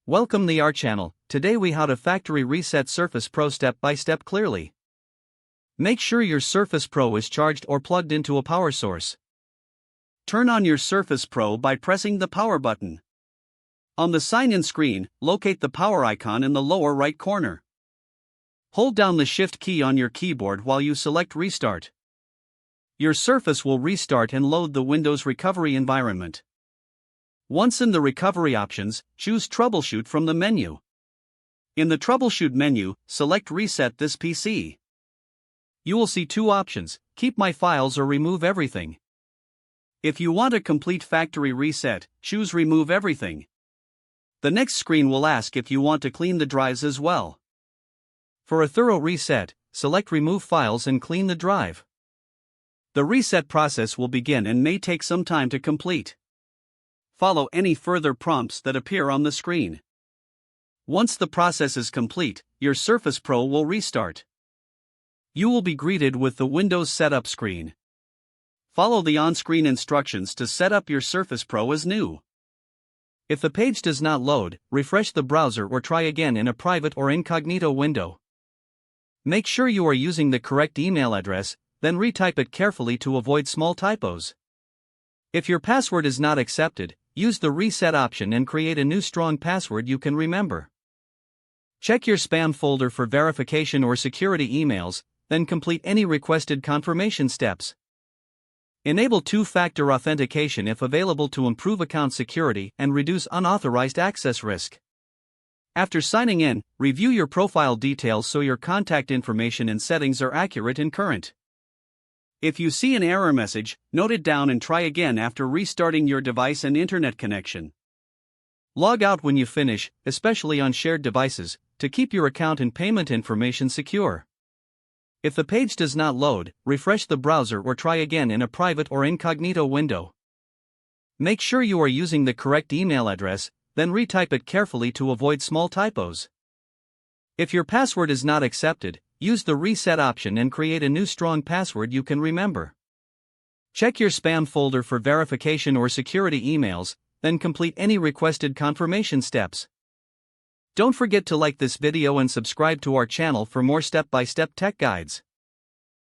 Welcome to our channel. Today we how to factory reset Surface Pro step by step clearly. Make sure your Surface Pro is charged or plugged into a power source. Turn on your Surface Pro by pressing the power button. On the sign-in screen, locate the power icon in the lower right corner. Hold down the Shift key on your keyboard while you select Restart. Your Surface will restart and load the Windows recovery environment. Once in the recovery options, choose Troubleshoot from the menu. In the Troubleshoot menu, select Reset this PC. You will see two options: Keep My Files or Remove Everything. If you want a complete factory reset, choose Remove Everything. The next screen will ask if you want to clean the drives as well. For a thorough reset, select Remove Files and clean the drive. The reset process will begin and may take some time to complete. Follow any further prompts that appear on the screen. Once the process is complete, your Surface Pro will restart. You will be greeted with the Windows Setup screen. Follow the on-screen instructions to set up your Surface Pro as new. If the page does not load, refresh the browser or try again in a private or incognito window. Make sure you are using the correct email address, then retype it carefully to avoid small typos. If your password is not accepted, use the reset option and create a new strong password you can remember. Check your spam folder for verification or security emails, then complete any requested confirmation steps. Enable two-factor authentication if available to improve account security and reduce unauthorized access risk. After signing in, review your profile details so your contact information and settings are accurate and current. If you see an error message, note it down and try again after restarting your device and internet connection. Log out when you finish, especially on shared devices, to keep your account and payment information secure. If the page does not load, refresh the browser or try again in a private or incognito window. Make sure you are using the correct email address, then retype it carefully to avoid small typos. If your password is not accepted, use the reset option and create a new strong password you can remember. Check your spam folder for verification or security emails, then complete any requested confirmation steps. Don't forget to like this video and subscribe to our channel for more step-by-step tech guides.